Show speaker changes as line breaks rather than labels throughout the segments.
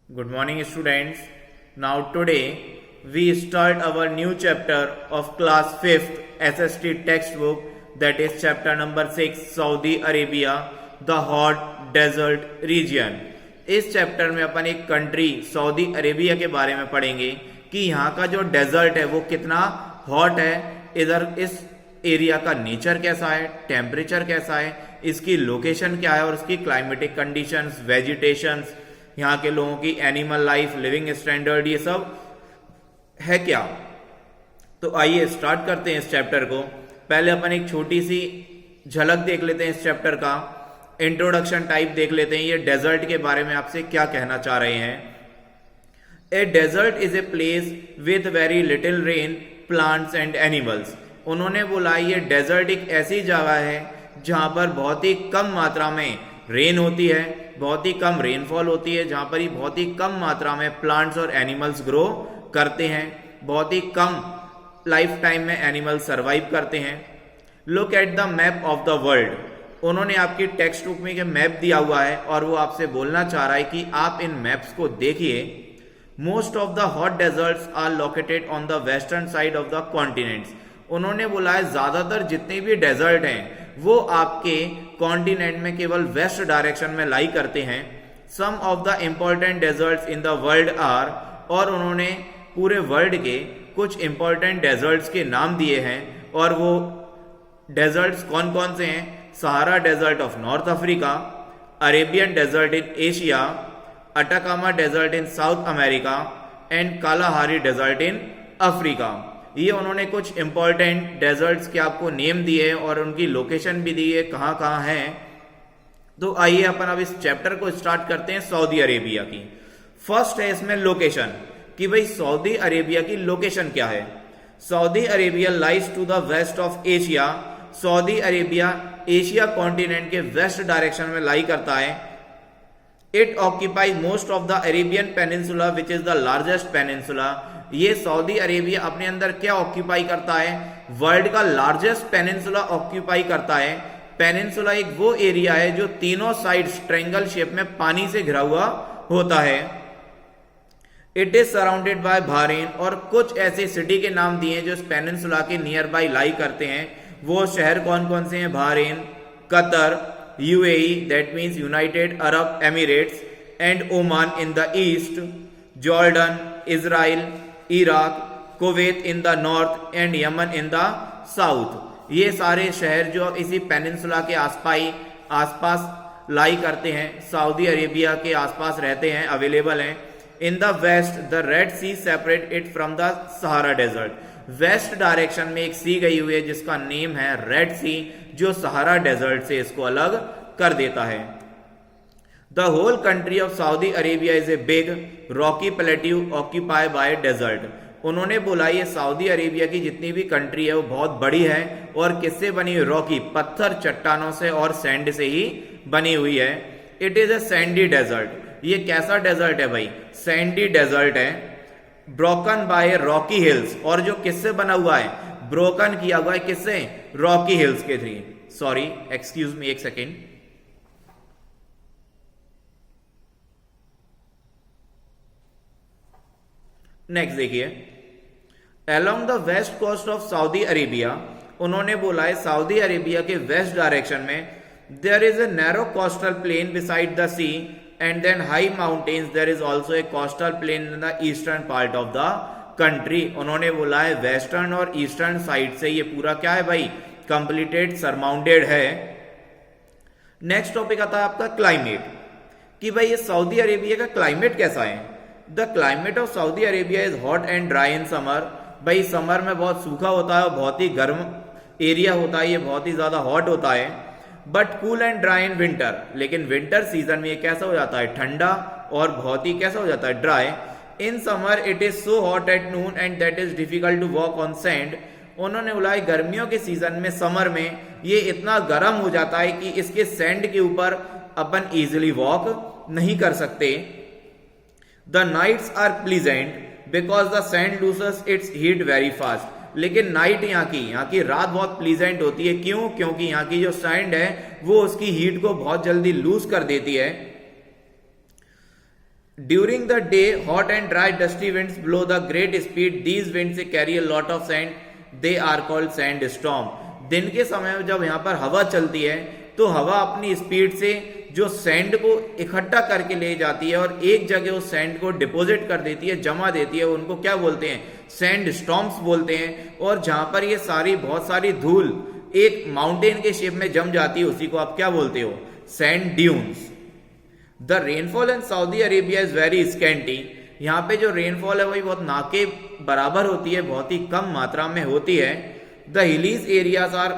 Good morning, students. Now, today we start our new chapter of class 5th SST textbook, that is chapter number 6, Saudi Arabia, the hot desert region. इस chapter में अपन एक country Saudi Arabia के बारे में पढ़ेंगे कि यहाँ का जो डेजर्ट है वो कितना हॉट है, इधर इस एरिया का नेचर कैसा है, टेम्परेचर कैसा है, इसकी लोकेशन क्या है और उसकी क्लाइमेटिक कंडीशंस, वेजिटेशंस, यहाँ के लोगों की एनिमल लाइफ, लिविंग स्टैंडर्ड, ये सब है क्या। तो आइए स्टार्ट करते हैं इस चैप्टर को। पहले अपन एक छोटी सी झलक देख लेते हैं इस चैप्टर का, इंट्रोडक्शन टाइप देख लेते हैं, ये डेजर्ट के बारे में आपसे क्या कहना चाह रहे हैं। A desert is a place with very little rain, plants and animals. उन्होंने बोला ये डेजर्ट एक ऐसी जगह है जहां पर बहुत ही कम मात्रा में रेन होती है, बहुत ही कम रेनफॉल होती है, जहां पर ही बहुत ही कम मात्रा में प्लांट्स और एनिमल्स ग्रो करते हैं, बहुत ही कम लाइफ टाइम में एनिमल सरवाइव करते हैं। Look at the map of the world. उन्होंने आपकी टेक्स्ट बुक में एक मैप दिया हुआ है और वो आपसे बोलना चाह रहा है कि आप इन मैप्स को देखिए। Most of the hot deserts are located on the western side of the continents. उन्होंने बोला है ज्यादातर जितने भी डेजर्ट हैं वो आपके कॉन्टिनेंट में केवल वेस्ट डायरेक्शन में लाई करते हैं। Some of the important deserts in the world are, और उन्होंने पूरे वर्ल्ड के कुछ इंपॉर्टेंट डेजर्ट्स के नाम दिए हैं, और वो डेजर्ट्स कौन कौन से हैं। Sahara desert of North Africa, Arabian desert in Asia, Atacama desert in South America and Kalahari desert in Africa. ये उन्होंने कुछ इंपॉर्टेंट डेजर्ट्स के आपको नेम दिए हैं और उनकी लोकेशन भी दी है कहाँ कहाँ हैं। तो आइए अपन अब इस चैप्टर को स्टार्ट करते हैं सऊदी अरेबिया की। फर्स्ट है इसमें लोकेशन, कि भाई सऊदी अरेबिया की लोकेशन क्या है। Saudi Arabia lies to the west of Asia. Saudi Arabia Asia continent के वेस्ट डायरेक्शन में लाई करता है। It occupy most of the Arabian peninsula which is the largest peninsula. ये सऊदी अरेबिया अपने अंदर क्या ऑक्यूपाई करता है, वर्ल्ड का लार्जेस्ट पेनिनसुला ऑक्यूपाई करता है। पेनिनसुला एक वो एरिया है जो तीनों साइड ट्रायंगल शेप में पानी से घिरा हुआ होता है। It is surrounded by Bahrain, और कुछ ऐसे सिटी के नाम दिए जो इस पेनिनसुला के नियर बाय लाई करते हैं। वो शहर कौन कौन से हैं, Bahrain, Qatar, UAE that means United Arab Emirates and Oman in the east, Jordan, Israel, Iraq, Kuwait in the north and Yemen in the south. ये सारे शहर जो इसी पेनिनसुला के आसपास लाई करते हैं, सऊदी अरेबिया के आसपास रहते हैं, अवेलेबल हैं। In the west the Red Sea separate it from the Sahara desert. West direction में एक सी गई हुई है जिसका नेम है रेड सी, जो सहारा डेजर्ट से इसको अलग कर देता है। The whole country of Saudi Arabia is a big rocky plateau occupy by desert. उन्होंने बोला ये सऊदी अरेबिया की जितनी भी कंट्री है वो बहुत बड़ी है और किससे बनी हुई, रॉकी, पत्थर चट्टानों से और सैंड से ही बनी हुई है। It is a sandy desert. ये कैसा डेजर्ट है भाई, सैंडी डेजर्ट है। ब्रोकन बाय रॉकी हिल्स, और जो किससे बना हुआ है, ब्रोकन किया हुआ है किससे, रॉकी हिल्स के थ्री। सॉरी, एक्सक्यूज मी, एक सेकेंड। नेक्स्ट देखिए, along the west coast of Saudi Arabia. उन्होंने बोला है सऊदी अरेबिया के वेस्ट डायरेक्शन में there is a narrow coastal plain beside the sea and then high mountains. There is also a coastal plain in the eastern part of the country. उन्होंने बोला है western और eastern side से ये पूरा क्या है भाई, कंप्लीटेड, सरमाउंडेड है। नेक्स्ट टॉपिक आता है आपका क्लाइमेट, कि भाई ये सऊदी अरेबिया का क्लाइमेट कैसा है। The climate of Saudi Arabia is hot and dry in summer. भाई समर में बहुत सूखा होता है और बहुत ही गर्म एरिया होता है, ये बहुत ही ज्यादा हॉट होता है। But cool and dry in winter. लेकिन विंटर सीजन में ये कैसा हो जाता है, ठंडा और बहुत ही कैसा हो जाता है, dry. In summer it is so hot at noon and that is difficult to walk on sand. उन्होंने बोला गर्मियों के सीजन में, समर में ये इतना गर्म हो जाता है कि इसके सैंड के ऊपर अपन इजिली वॉक नहीं कर सकते। The nights are pleasant because the sand loses its heat very fast. लेकिन नाइट यहाँ की रात बहुत प्लीजेंट होती है। क्यों? क्योंकि यहाँ की जो सैंड है वो उसकी हीट को बहुत जल्दी लूज कर देती है। During the day, hot and dry dusty winds blow the great speed. These winds carry a lot of sand. They are called sandstorm. दिन के समय में जब यहाँ पर हवा चलती है तो हवा अपनी स्पीड से जो सैंड को इकट्ठा करके ले जाती है और एक जगह उस सैंड को डिपॉजिट कर देती है, जमा देती है, उनको क्या बोलते हैं? सैंड स्टॉर्म्स बोलते हैं। और जहां पर ये सारी बहुत सारी धूल एक माउंटेन के शेप में जम जाती है उसी को आप क्या बोलते हो? Sand dunes. The rainfall in Saudi Arabia is very scanty. यहाँ पे जो रेनफॉल है वही बहुत ना के बराबर होती है, बहुत ही कम मात्रा में होती है। The hilly areas are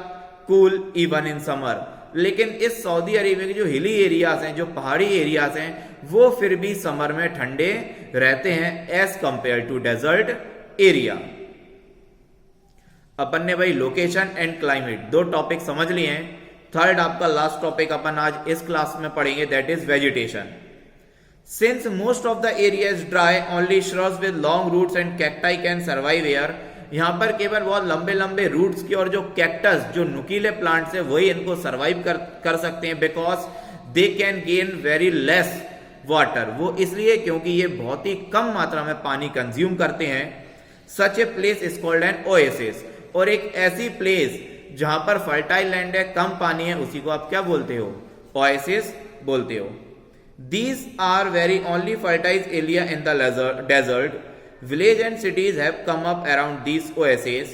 cool even in summer. लेकिन इस सऊदी अरेबिया के जो हिली एरियाज हैं, जो पहाड़ी एरियाज हैं, वो फिर भी समर में ठंडे रहते हैं as compare to desert area. अपन ने भाई लोकेशन एंड क्लाइमेट दो टॉपिक समझ लिए हैं। थर्ड आपका लास्ट टॉपिक अपन आज इस क्लास में पढ़ेंगे, that is vegetation. Since most of the area is dry, only shrubs with long roots and cacti can survive here. यहाँ पर केवल बहुत लंबे लंबे रूट्स की और जो कैक्टस, जो नुकीले प्लांट्स है, वही इनको सर्वाइव कर सकते हैं। Because they can gain very less water. वो इसलिए क्योंकि ये बहुत ही कम मात्रा में पानी कंज्यूम करते हैं। Such a place is called an oasis. और एक ऐसी प्लेस जहां पर फर्टाइल लैंड है, कम पानी है, उसी को आप क्या बोलते हो? ओएसिस बोलते हो। These are very only fertile area in the desert. Village and cities have come up around these oases.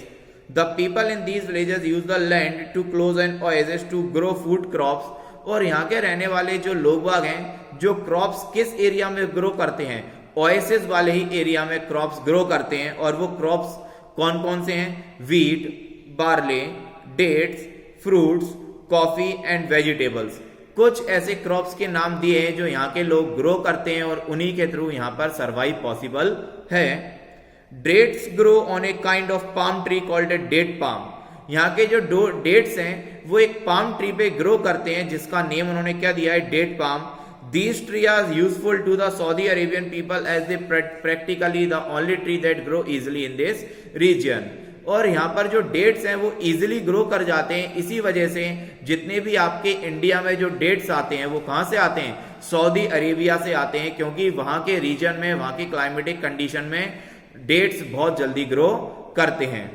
The people in these villages use the land to close an oasis to grow food crops. और यहाँ के रहने वाले जो लोग बाग हैं, जो crops किस एरिया में ग्रो करते हैं? ओएसिस वाले ही एरिया में क्रॉप्स ग्रो करते हैं। और वो क्रॉप्स कौन कौन से हैं? Wheat, barley, dates, fruits, coffee and vegetables. कुछ ऐसे क्रॉप्स के नाम दिए हैं जो यहाँ के लोग ग्रो करते हैं और उन्हीं के थ्रू यहाँ पर सरवाइव पॉसिबल है। Dates grow on a kind of palm tree called a date palm. यहाँ के जो डेट्स हैं वो एक पाम ट्री पे ग्रो करते हैं जिसका नेम उन्होंने क्या दिया है? Date palm. These trees are useful to the Saudi Arabian people as they practically the only tree that grow easily in this region. और यहाँ पर जो डेट्स हैं वो इजीली ग्रो कर जाते हैं। इसी वजह से जितने भी आपके इंडिया में जो डेट्स आते हैं वो कहाँ से आते हैं? सऊदी अरेबिया से आते हैं, क्योंकि वहाँ के रीजन में, वहाँ की क्लाइमेटिक कंडीशन में डेट्स बहुत जल्दी ग्रो करते हैं।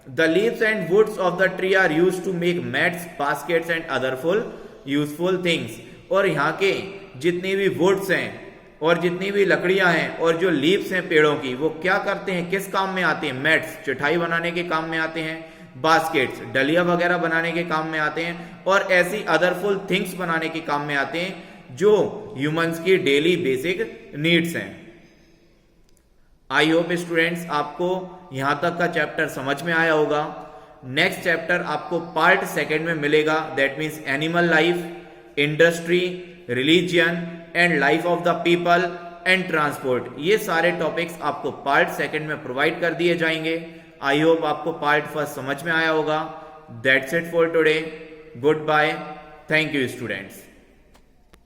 The leaves and woods of the tree are used to make mats, baskets and other useful things. और यहाँ के जितनी भी वुड्स हैं और जितनी भी लकड़ियां हैं और जो लीव्स हैं पेड़ों की, वो क्या करते हैं? किस काम में आते हैं? मैट्स, चटाई बनाने के काम में आते हैं। बास्केट्स, डलिया वगैरह बनाने के काम में आते हैं। और ऐसी अदरफुल थिंग्स बनाने के काम में आते हैं जो ह्यूमंस की डेली बेसिक नीड्स हैं। आई होप स्टूडेंट्स आपको यहां तक का चैप्टर समझ में आया होगा। नेक्स्ट चैप्टर आपको पार्ट सेकेंड में मिलेगा, that means animal life, industry, religion and life of the people and transport. ये सारे टॉपिक्स आपको पार्ट सेकेंड में प्रोवाइड कर दिए जाएंगे। आई होप आपको पार्ट फर्स्ट समझ में आया होगा। That's it for today. Goodbye. Thank you students.